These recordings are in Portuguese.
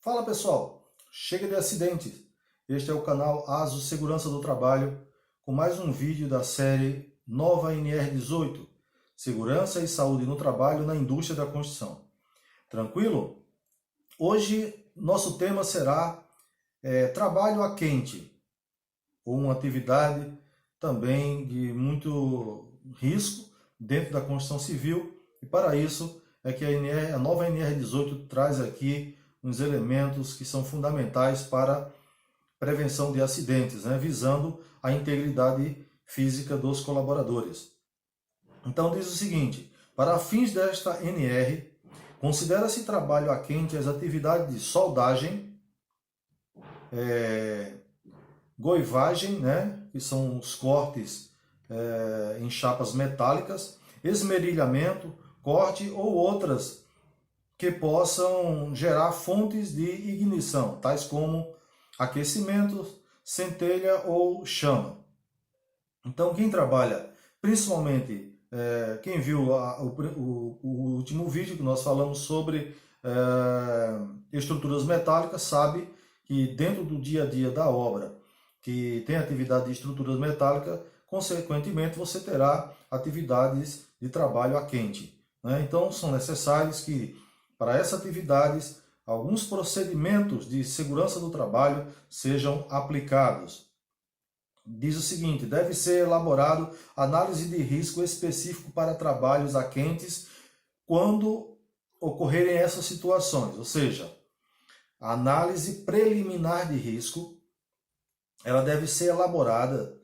Fala pessoal, chega de acidentes. Este é o canal ASO Segurança do Trabalho com mais um vídeo da série Nova NR18, Segurança e Saúde no Trabalho na Indústria da Construção. Tranquilo? Hoje nosso tema será trabalho a quente, ou uma atividade também de muito risco dentro da construção civil, e para isso é que a nova NR18 traz aqui uns elementos que são fundamentais para prevenção de acidentes, visando a integridade física dos colaboradores. Então diz o seguinte: para fins desta NR, considera-se trabalho a quente as atividades de soldagem, goivagem, que são os cortes em chapas metálicas, esmerilhamento, corte ou outras que possam gerar fontes de ignição, tais como aquecimento, centelha ou chama. Então, quem trabalha, principalmente quem viu o último vídeo que nós falamos sobre estruturas metálicas, sabe que dentro do dia a dia da obra, que tem atividade de estruturas metálicas, consequentemente você terá atividades de trabalho a quente. Então, são necessários que, para essas atividades, alguns procedimentos de segurança do trabalho sejam aplicados. Diz o seguinte: deve ser elaborado análise de risco específico para trabalhos a quentes quando ocorrerem essas situações, ou seja, a análise preliminar de risco, ela deve ser elaborada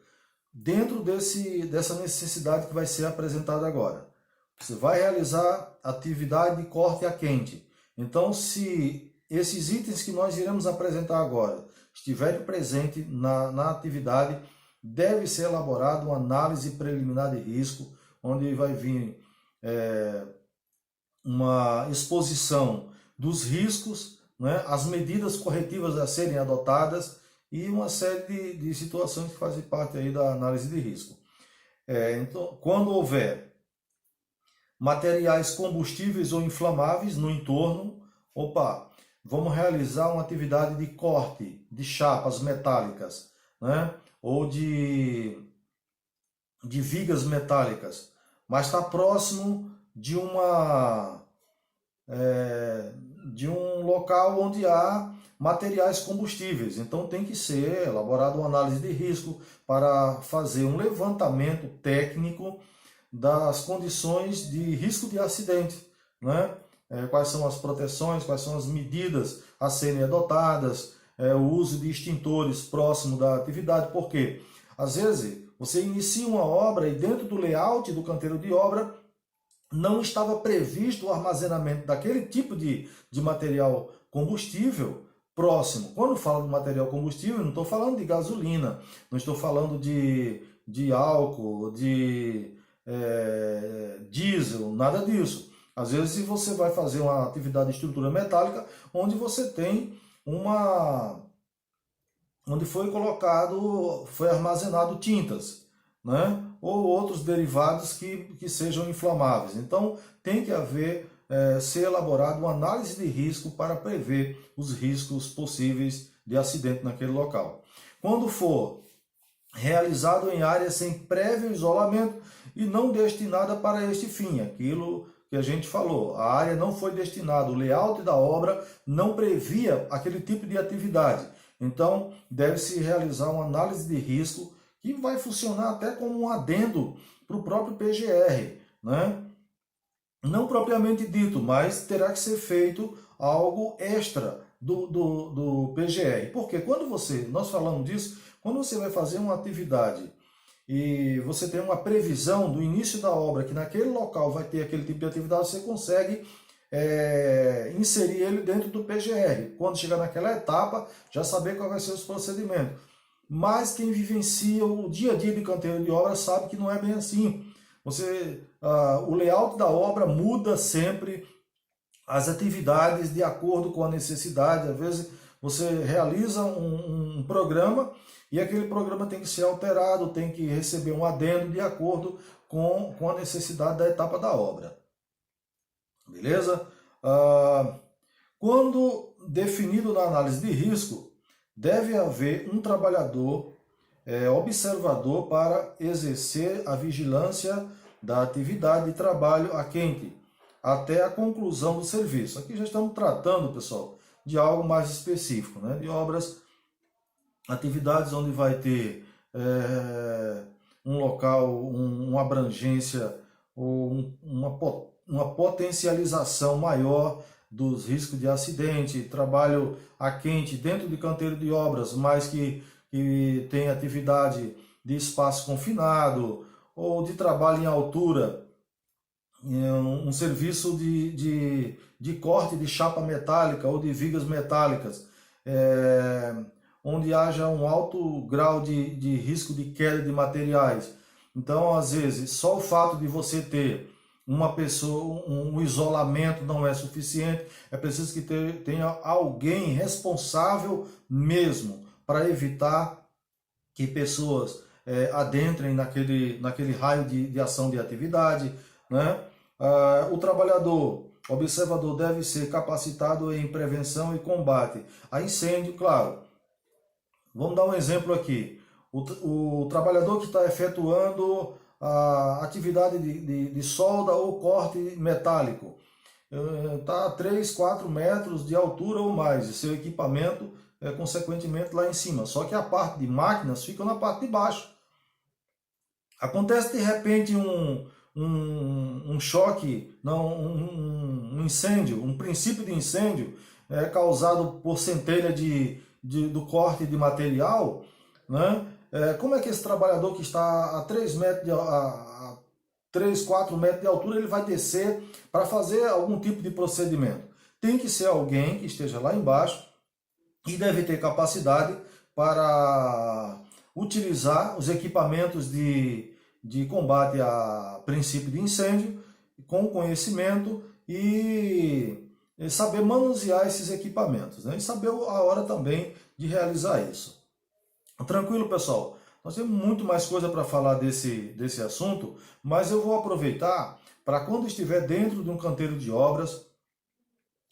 dentro dessa necessidade que vai ser apresentada agora. Você vai realizar atividade de corte a quente. Então, se esses itens que nós iremos apresentar agora estiverem presentes na atividade, deve ser elaborada uma análise preliminar de risco, onde vai vir uma exposição dos riscos, as medidas corretivas a serem adotadas e uma série de situações que fazem parte aí da análise de risco. Então, quando houver materiais combustíveis ou inflamáveis no entorno, vamos realizar uma atividade de corte de chapas metálicas, ou de vigas metálicas, mas está próximo de um local onde há materiais combustíveis. Então tem que ser elaborada uma análise de risco para fazer um levantamento técnico das condições de risco de acidente, quais são as proteções, quais são as medidas a serem adotadas, o uso de extintores próximo da atividade, porque às vezes você inicia uma obra e dentro do layout do canteiro de obra não estava previsto o armazenamento daquele tipo de material combustível próximo. Quando falo de material combustível, não estou falando de gasolina, não estou falando de álcool, de diesel, nada disso. Às vezes você vai fazer uma atividade de estrutura metálica onde você tem onde foi armazenado tintas, ou outros derivados que sejam inflamáveis. Então tem que ser elaborada uma análise de risco para prever os riscos possíveis de acidente naquele local. Quando for realizado em área sem prévio isolamento e não destinada para este fim, aquilo que a gente falou, a área não foi destinada, o layout da obra não previa aquele tipo de atividade. Então, deve-se realizar uma análise de risco que vai funcionar até como um adendo para o próprio PGR, Não propriamente dito, mas terá que ser feito algo extra do PGR. Porque nós falamos disso, quando você vai fazer uma atividade e você tem uma previsão do início da obra, que naquele local vai ter aquele tipo de atividade, você consegue inserir ele dentro do PGR. Quando chegar naquela etapa, já saber qual vai ser os procedimentos. Mas quem vivencia o dia a dia de canteiro de obra sabe que não é bem assim. O layout da obra muda sempre, as atividades de acordo com a necessidade. Às vezes você realiza um programa e aquele programa tem que ser alterado, tem que receber um adendo de acordo com a necessidade da etapa da obra. Beleza? Quando definido na análise de risco, deve haver um trabalhador observador para exercer a vigilância da atividade de trabalho a quente, até a conclusão do serviço. Aqui já estamos tratando, pessoal, de algo mais específico, né? De obras, atividades onde vai ter um local, uma abrangência, ou uma potencialização maior dos riscos de acidente, trabalho a quente dentro de canteiro de obras, mas que tem atividade de espaço confinado, ou de trabalho em altura, um serviço de corte de chapa metálica ou de vigas metálicas, onde haja um alto grau de risco de queda de materiais. Então, às vezes, só o fato de você ter uma pessoa, um isolamento não é suficiente, é preciso que tenha alguém responsável mesmo para evitar que pessoas adentrem naquele raio de ação de atividade, né? O trabalhador observador deve ser capacitado em prevenção e combate a incêndio, claro. Vamos dar um exemplo aqui. O trabalhador que está efetuando a atividade de solda ou corte metálico está a 3, 4 metros de altura ou mais, e seu equipamento consequentemente lá em cima. Só que a parte de máquinas fica na parte de baixo. Acontece de repente um choque, não, um incêndio, um princípio de incêndio causado por centelha do corte de material, né? Como é que esse trabalhador que está a 3 metros, a 3, 4 metros de altura, ele vai descer para fazer algum tipo de procedimento? Tem que ser alguém que esteja lá embaixo e deve ter capacidade para utilizar os equipamentos de combate a princípio de incêndio, com conhecimento e saber manusear esses equipamentos, né? E saber a hora também de realizar isso. Tranquilo, pessoal? Nós temos muito mais coisa para falar desse assunto, mas eu vou aproveitar para, quando estiver dentro de um canteiro de obras,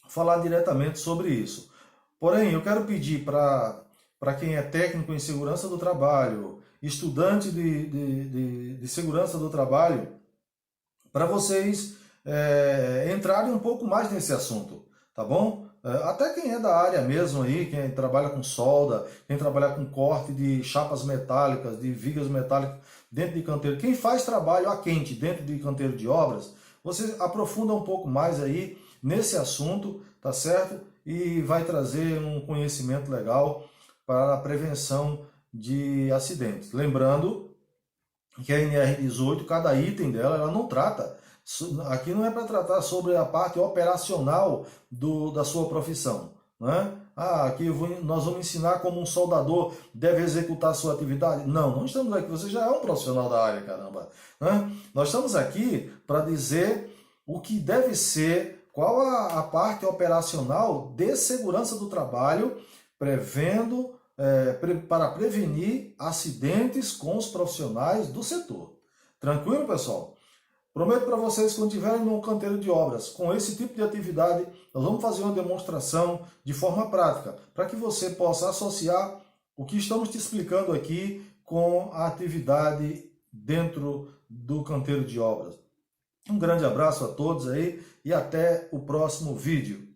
falar diretamente sobre isso. Porém, eu quero pedir para quem é técnico em segurança do trabalho, estudante de segurança do trabalho, para vocês entrarem um pouco mais nesse assunto, tá bom? Até quem é da área mesmo aí, quem trabalha com solda, quem trabalha com corte de chapas metálicas, de vigas metálicas dentro de canteiro, quem faz trabalho a quente dentro de canteiro de obras, você aprofunda um pouco mais aí nesse assunto, tá certo? E vai trazer um conhecimento legal para a prevenção de acidentes. Lembrando que a NR18, cada item dela, ela não trata, aqui não é para tratar sobre a parte operacional da sua profissão, né? Aqui nós vamos ensinar como um soldador deve executar a sua atividade. Não estamos aqui, você já é um profissional da área, caramba, né? Nós estamos aqui para dizer o que deve ser, qual a parte operacional de segurança do trabalho, para prevenir acidentes com os profissionais do setor. Tranquilo, pessoal? Prometo para vocês que, quando estiverem num canteiro de obras com esse tipo de atividade, nós vamos fazer uma demonstração de forma prática, para que você possa associar o que estamos te explicando aqui com a atividade dentro do canteiro de obras. Um grande abraço a todos aí e até o próximo vídeo.